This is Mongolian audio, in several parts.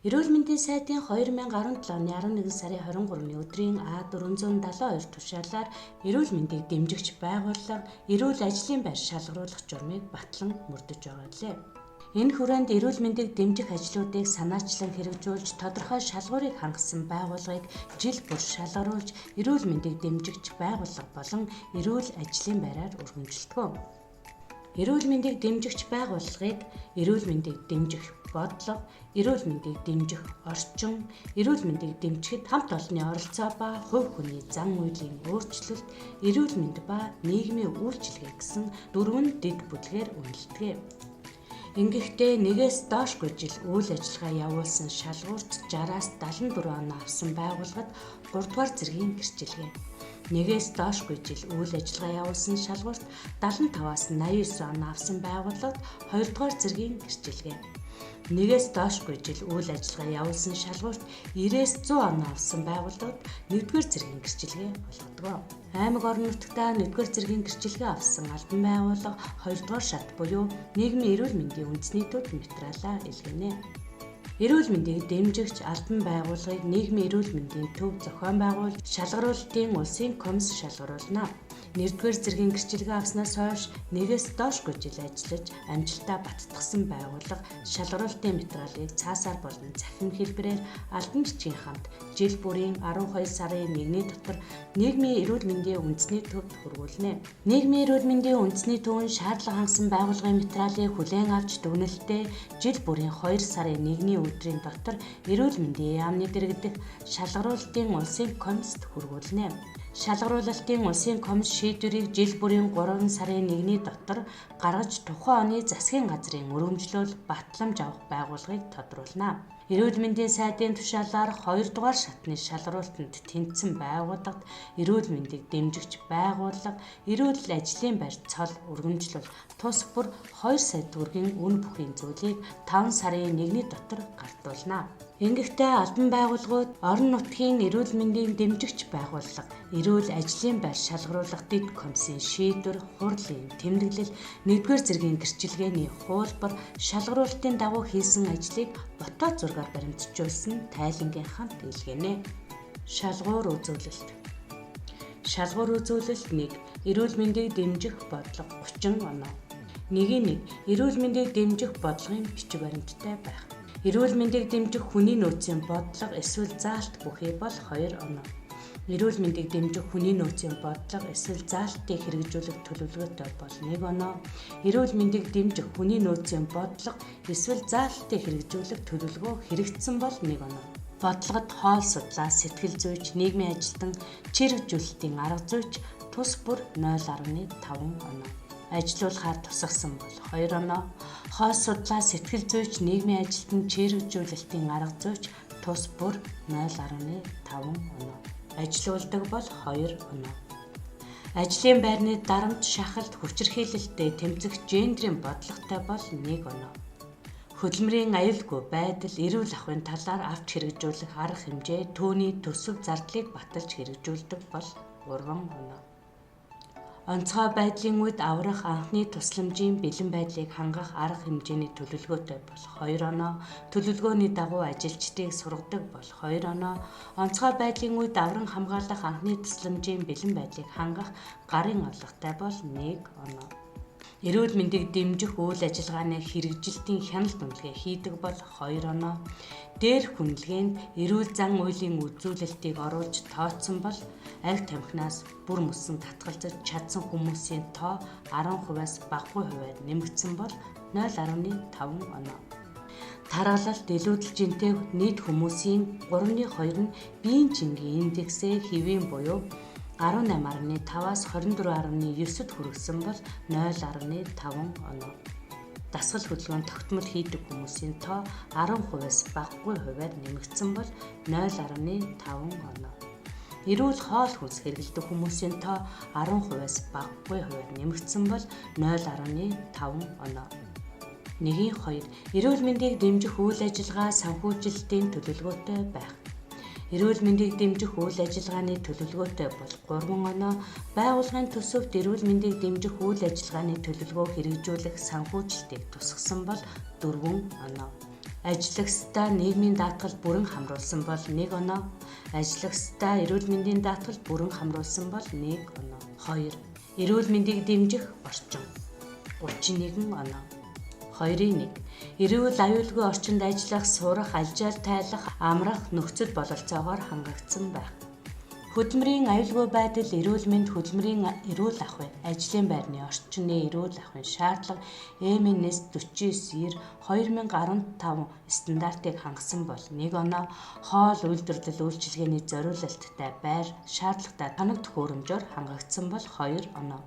Эрүүл мэндийн сайдын 2017 оны 11 сарын 23-ны өдрийн А472 тушаалаар эрүүл мэндийг дэмжигч байгууллага эрүүл ажлын байр шалгаруулах журмыг батлан мөрдөж байгаа лээ. Энэ хүрээнд эрүүл мэндийг дэмжих ажлуудыг санаачлан хэрэгжүүлж тодорхой шалгуурыг хангасан байгууллагыг жил бүр шалгаруулж эрүүл мэндийг дэмжигч байгууллага болон эрүүл ажлын байраар өргөмжилдэг. Эрүүл мэндийг дэмжигч байгууллагыг эрүүл мэндийг дэмжих бодлого, эрүүл мэндийг дэмжих орчин, эрүүл мэндийг дэмжихэд хамт олонны оролцоо ба хувь хүний зан үйлийн өөрчлөлт, эрүүл мэнд ба нийгмийн үйлчилгээ гэсэн дөрвөн дэд бүлгээр үнэлдэг. Ингэхдээ нэгээс доошгүй жил үйл ажиллагаа явуулсан шалгуурт 60-аас 74 оноо авсан байгууллагад 3 дугаар зэргийн гэрчилгээ. Нэгээс доошгүй жил үйл ажиллагаа явуулсан шалгуурт 75-аас 89 оноо авсан байгууллагад 2 дугаар зэргийн гэрчилгээ. Нэгээс доошгүй жил үйл ажиллагаа явуулсан шалгуурт 90-ээс 100 оноо авсан байгууллагад 1-р зэргийн гэрчилгээ болгодог. Аймаг орон нутгтаа 1-р зэргийн гэрчилгээ авсан албан байгууллага 2-р шат буюу нийгмийн эрүүл мэндийн үндэсний төв материалаа илгээнэ. Эрүүл мэндийг дэмжигч албан байгууллагыг нийгмийн эрүүл мэндийн төв зохион байгуулалт шалгаруулалтын улсын комисс шалгаруулна. 1-р зэргийн гэрчилгээ авснаас хойш нэгээс доошгүй жил ажиллаж амжилтаа баттгсан байгууллага шалгаруулалтын материалыг цаасаар болон цахим хэлбэрээр албан бичгийн хамт жил бүрийн 12 сарын 1-ний дотор нийгмийн эрүүл мэндийн үндэсний төвд хүргүүлнэ. Нийгмийн эрүүл мэндийн үндэсний төв нь шаардлага хангасан байгууллагын материалыг хүлээн авч дүгнэлтээ жил бүрийн 2 сарын 1-ний өдрийн дотор эрүүл мэндийн яамны дэргэдэх шалгаруулалтын улсын комиссд хүргүүлнэ. Шалгаруулалтын улсын комисс шийдвэрийг жил бүрийн 3 сарын 1-ний дотор гаргаж тухайн оны засгийн газрын өргөмжлөл батламж авах байгууллагыг тодруулна. Эрүүл мэндийн сайдын тушаалаар 2 дугаар шатны шалгаруулалтанд тэнцсэн байгууллагад эрүүл мэндийг дэмжигч байгууллага эрүүл ажлын байр цол өргөмжлөл тус бүр 2 сая төгрөгийн үн бүхий зүйлийг 5 сарын 1-ний дотор гартуулна. Ингэхдээ албан байгууллагууд орон нутгийн эрүүл мэндийн дэмжигч байгууллага эрүүл ажлын байр шалгаруулах дэд комиссийн шийдвэр, хурлын тэмдэглэл, 1-р зэргийн гэрчилгээний хуулбар, шалгаруулалтын дагуу хийсэн ажлыг ботоо зургаар баримтжуулсан тайлангийн хамт илгээнэ. Шалгуур үзүүлэлт. Шалгуур үзүүлэлт 1. Эрүүл мэндийг дэмжих бодлого 30 оноо. 1-1. Эрүүл мэндийг дэмжих бодлогын бичиг баримттай байх. Эрүүл мэндийг дэмжих хүний нөөцийн бодлого эсвэл заалт бүхий бол 2 оноо. Эрүүл мэндийг дэмжих хүний нөөцийн бодлого эсвэл заалтыг хэрэгжүүлэх төлөвлөгөөтэй бол 1 оноо. Эрүүл мэндийг дэмжих хүний нөөцийн бодлого эсвэл заалтыг хэрэгжүүлэх төлөвлөгөө хэрэгжсэн бол 1 оноо. Бодлогод хоол судлаа, сэтгэл зүйч, нийгмийн ажилтан, чирэгжүүлэлтийн арга зүйч тус бүр 0.5 оноо. Ажилуулахаар тусгасан бол 2 оноо. Хоол судлаа, сэтгэл зүйч, нийгмийн ажилтан, чирэгжүүлэлтийн арга зүйч тус бүр 0.5 оноо. Ажилуулдаг бол 2 оноо. Ажлын байрны дарамт, шахалт, хүчирхийлэлтэд тэмцэх гендрийн бодлоготой бол 1 оноо. Хөдөлмөрийн аюулгүй байдал, эрүүл ахуйн талаар авч хэрэгжүүлэх арга хэмжээ, түүний төсөв зардлыг баталж хэрэгжүүлдэг бол 3 оноо. Онцгой байдлын үед аврах анхны тусламжийн бэлэн байдлыг хангах арга хэмжээний төлөвлөгөөтэй бол 2 оноо. Төлөвлөгөөний дагуу ажилчдыг сургадаг бол 2 оноо. Онцгой байдлын үед авран хамгаалах анхны тусламжийн бэлэн байдлыг хангах гарын орлоготой бол 1 оноо. Эрүүл мэндийг дэмжих үйл ажиллагааны хэрэгжилтийн хяналт үнэлгээ хийдэг бол 2 оноо. Дээрх үнэлгээнд эрүүл зан үйлийн үзүүлэлтийг оруулж тооцсон бол арх тамхинаас бүр мөсөн татгалзаж чадсан хүмүүсийн тоо 10%-аас багагүй хувиар нэмэгдсэн бол 0.5 оноо. Тархалалт, илүүдэлжинтэй нийт хүмүүсийн 3/2 нь биеийн жингийн индексээ хэвийн буюу 18.5-аас 24.9-д хүргэсэн бол 0.5 оноо. Дасгал хөдөлгөөнд тогтмол хийдэг хүмүүсийн тоо 10%-аас багагүй хувиар нэмэгдсэн бол 0.5 оноо. Эрүүл хоол хүнс хэрэглэдэг хүмүүсийн тоо 10%-аас багагүй хувиар нэмэгдсэн бол 0.5 оноо. 1-2. Эрүүл мэндийг дэмжих үйл ажиллагаа санхүүжилтийн төлөвлөгөөтэй байх. Эрүүл мэндийг дэмжих үйл ажиллагааны төлөвлөгөөтэй бол 3 оноо, байгууллагын төсөвт эрүүл мэндийг дэмжих үйл ажиллагааны төлөвлөгөө хэрэгжүүлэх санхүүжилтийг тусгасан бол 4 оноо. Ажиллагчдаа нийгмийн даатгалд бүрэн хамруулсан бол 1 оноо. Ажиллагчдаа эрүүл мэндийн даатгалд бүрэн хамруулсан бол 1 оноо. 2. Эрүүл мэндийг дэмжих орчин 31 оноо. 2-1. Эрүүл аюулгүй орчинд ажиллах, сурах, алжаал тайлах, амрах нөхцөл бололцоогоор хангагдсан байх. Хөдөлмөрийн аюулгүй байдал, эрүүл мэнд, хөдөлмөрийн эрүүл ахуй, ажлын байрны орчны эрүүл ахуйн шаардлага ЭМНС 49/2015 стандартыг хангасан бол 1 оноо. Хоол үйлдвэрлэл үйлчилгээний зориулалттай байр шаардлагатай танаг төхөөрөмжөөр хангагдсан бол 2 оноо.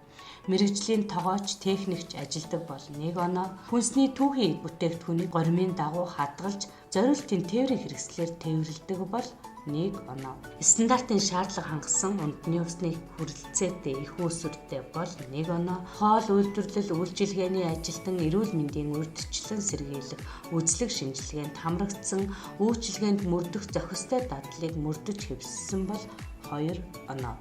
Мэргэжлийн тогооч, техникч ажилдаг бол 1 оноо. Хүнсний түүхий бүтээгдэхүүнийг горимын дагуу хадгалж, зориултын тээврийн хэрэгслээр тээвэрлэдэг бол 1 оноо. Стандартын шаардлага хангасан үндэсний усны хүрэлцээтэй их үүсвэртэй бол 1 оноо. Хоол үйлдвэрлэл үйлчилгээний ажилтан эрүүл мэндийн урьдчилан сэргийлэх, үзлэг шинжилгээнд хамрагдсан, үйлчилгээнд мөрдөх зохистой дадлыг мөрдөж хэвссэн бол 2 оноо.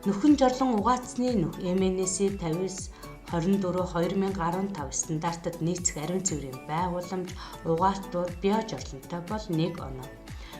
Нөхөн жорлон угаацны нүх МНС 59/24/2015 стандартад нийцэх ариун цэврийн байгууламж угаалтуур био жорлонтой бол 1 оноо.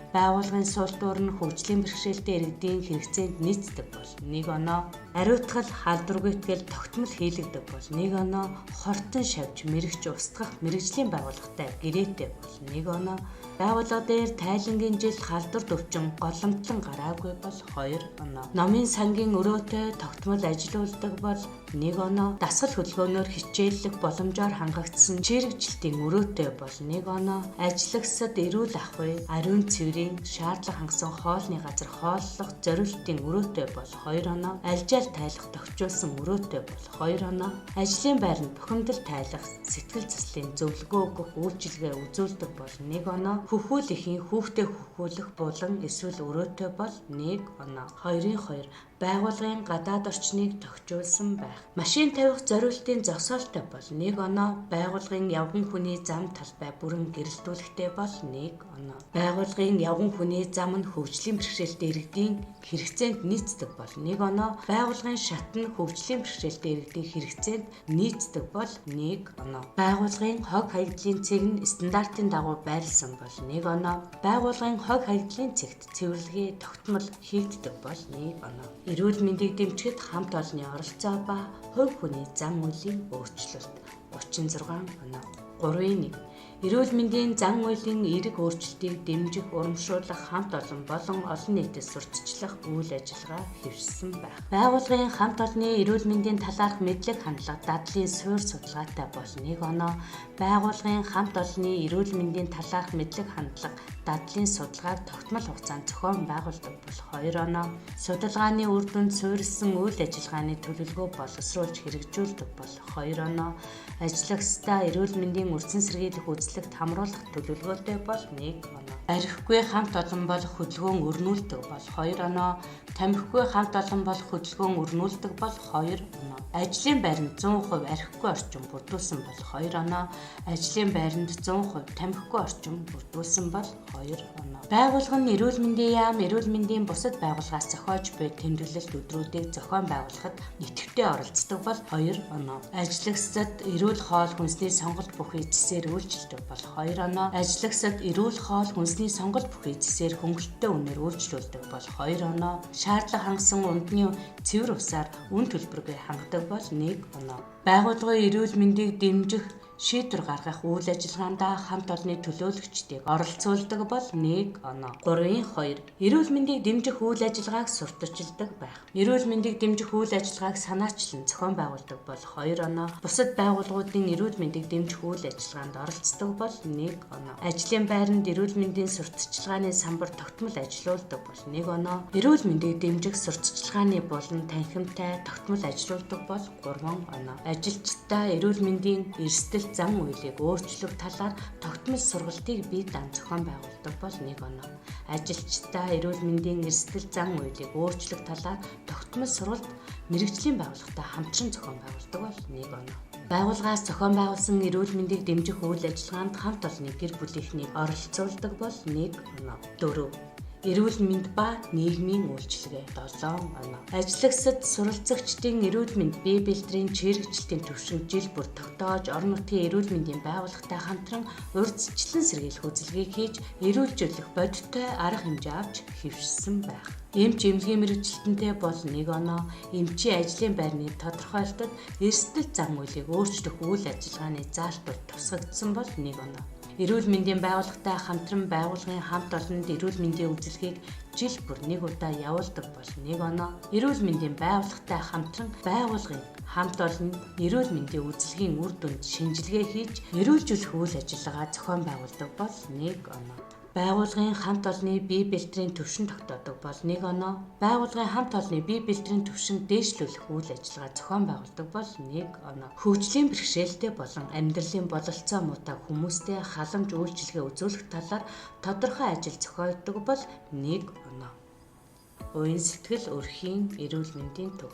Байгууллагын суултуур нь хөгжлийн бэрхшээлтэй иргэдийн хэрэгцээнд нийцдэг бол 1 оноо. Ариутгал, халдваргүйтгэл, тогтмол хийлэгдэх бол 1 оноо. Хортон шавж, мэрэгч устгах мэрэгжлийн байгууллагатай гэрээтэй бол 1 оноо. Байгууллага дээр тайлангийн жил халдвар төвчин голомтлон гараагүй бол 2 оноо. Номын сангийн өрөөтэй тогтмол ажилуулдаг бол 1 оноо. Дасгал хөдөлгөөнөөр хичээллэх боломжоор хангагдсан чирэгжилтийн өрөөтэй бол 1 оноо. Ажиллагчид эрүүл ахуй, ариун цэврийн шаардлага хангасан хоолны газар хооллох зориултын өрөөтэй бол 2 оноо. Алжаал тайлах тохижуулсан өрөөтэй бол 2 оноо. Ажлын байранд бухимдал тайлах, сэтгэл заслын зөвлөгөө өгөх үйлчилгээ үзүүлдэг бол 1 оноо. Хөхүүлэхийн хүүхдээ хөхүүлэх булан эсвэл өрөөтэй бол 1 оноо. 2-2. Байгууллагын гадаад орчныг тохижуулсан байх. Машин тавих зориултын зогсоолтой бол 1 оноо. Байгууллагын явган хүний зам талбай бүрэн гэрэлтүүлэхтэй бол 1 оноо. Байгууллагын явган хүний зам нь хөгжлийн бэрхшээлтэй иргэдийн хэрэгцээнд нийцдэг бол 1 оноо. Байгууллагын шат нь хөгжлийн бэрхшээлтэй иргэдийн хэрэгцээнд нийцдэг бол 1 оноо. Байгууллагын хог хаягдлын цэг нь стандартын дагуу байрласан бол 1 оноо. Байгууллагын хог хаягдлын цэгт цэвэрлэгээ тогтмол хийгддэг бол 1 оноо. Эрүүл мэндийг дэмжихэд хамт олонны оролцоо ба хувь хүний зан үйлийн өөрчлөлт 36 оноо. 3-1. Эрүүл мэндийн зан үйлийн эерэг өөрчлөлтийг дэмжих, урамшуулах хамт олон болон олон нийтэд сурталчлах үйл ажиллагаа хэвшсэн байх. Байгууллагын хамт олонны эрүүл мэндийн талаарх мэдлэг хандлага дадлын суурь судалгаатай бол 1 оноо. Байгууллагын хамт олонны эрүүл мэндийн талаарх мэдлэг хандлага дадлын судалгааг тогтмол хугацаанд зохион байгуулдаг бол 2 оноо. Судалгааны үр дүнд суурилсан үйл ажиллагааны төлөвлөгөө боловсруулж хэрэгжүүлдэг бол 2 оноо. Ажиллагчдаа эрүүл мэндийн үрдсэн сэргийлэх үзлэгт хамруулах төлөвлөгөөтэй бол 1 оноо. Архигүй хамт олон болох хөдөлгөөн өрнүүлдэг бол 2 оноо. Тамхигүй хамт олон болох хөдөлгөөн өрнүүлдэг бол 2 оноо. Ажлын байранд 100% архигүй орчин бүрдүүлсэн бол 2 оноо. Ажлын байранд 100% тамхигүй орчин бүрдүүлсэн бол 2 оноо. Байгууллага нь эрүүл мэндийн яам, эрүүл мэндийн бусад байгууллагаас зохиож буй тэмдэглэлт өдрүүдийг зохион байгуулахад идэвхтэй оролцдог бол 2 оноо. Ажиллагчид эрүүл хоол хүнсний сонголт бүхий зэсээр үйлчилдэг бол 2 оноо. Ажиллагчид эрүүл хоол хүнсний сонголт бүхий зэсээр хөнгөлөлттэй үнээр үйлчлүүлдэг бол 2 оноо. Шаардлага хангасан унтны цэвэр усаар үн төлбөргүй хангадаг бол 1 оноо. Байгууллагын эрүүл мэндийг дэмжих шийдвэр гаргах үйл ажиллагаанд хамт олонны төлөөлөгчдийг оролцуулдаг бол 1 оноо. 3-2. Эрүүл мэндийг дэмжих үйл ажиллагааг сурталчилдаг байх. Эрүүл мэндийг дэмжих үйл ажиллагааг санаачлан зохион байгуулдаг бол 2 оноо. Бусад байгууллагуудын эрүүл мэндийг дэмжих үйл ажиллагаанд оролцдог бол 1 оноо. Ажлын байранд эрүүл мэндийн сурталчилгааны самбар тогтмол ажилуулдаг бол 1 оноо. Эрүүл мэндийг дэмжих сурталчилгааны булан танхимтай тогтмол ажилуулдаг бол 3 оноо. Ажилчдаа эрүүл мэндийн эрсдэл зан үйлийг өөрчлөх талаар тогтмол сургалтыг бие даан зохион байгуулдаг бол 1 оноо. Ажилчдаа эрүүл мэндийн эрсдэл зан үйлийг өөрчлөх талаар тогтмол сургалт мэргэжлийн байгууллагатай хамтран зохион байгуулдаг бол 1 оноо. Байгууллагаас зохион байгуулсан эрүүл мэндийг дэмжих үйл ажиллагаанд хамт олонны гэр бүлийнхнийг оролцуулдаг бол 1 оноо. 4. Эрүүл мэнд ба нийгмийн үйлчилгээ 7 оноо. Ажиллагсад суралцагчдын эрүүл мэнд бие бэлтрийн чирэгчлэлтийн түвшин жил бүр тогтоож орон нутгийн эрүүл мэндийн байгууллагатай хамтран урьдчилан сэргийлэх үзэлгийг хийж эрүүлжүүлэх бодиттой арга хэмжээ авч хэвшсэн байна. Эмч эмнэлгийн мэргэжилтэнтэй бол 1 оноо, эмчийн ажлын байрны тодорхойлолтод эрсдэл зан үйлийг өөрчлөх үйл ажиллагааны заалтууд тусгагдсан бол 1 оноо. Эрүүл мэндийн байгууллагатай хамтран байгууллагын хамт олонд эрүүл мэндийн үзэлгийг жил бүр 1 удаа явуулдаг бол 1 оноо. Эрүүл мэндийн байгууллагатай хамтран байгууллагын хамт олонд эрүүл мэндийн үзэлгийн үр дүнд шинжилгээ хийж эрүүлжүүлэх үйл ажиллагаа зохион байгуулдаг бол 1 оноо. Байгууллагын хамт олонны бие бэлтрийн түвшин тогтоодог бол 1 оноо. Байгууллагын хамт олонны бие бэлтрийн түвшин дээшлүүлэх үйл ажиллагаа зохион байгуулдаг бол 1 оноо. Хөгжлийн бэрхшээлтэй болон амьдралын бололцоо муутай хүмүүстэй халамж үйлчилгээ үзүүлэх талаар тодорхой ажил зохиодог бол 1 оноо. Уян сэтгэл өрхийн эрүүл мэндийн төв.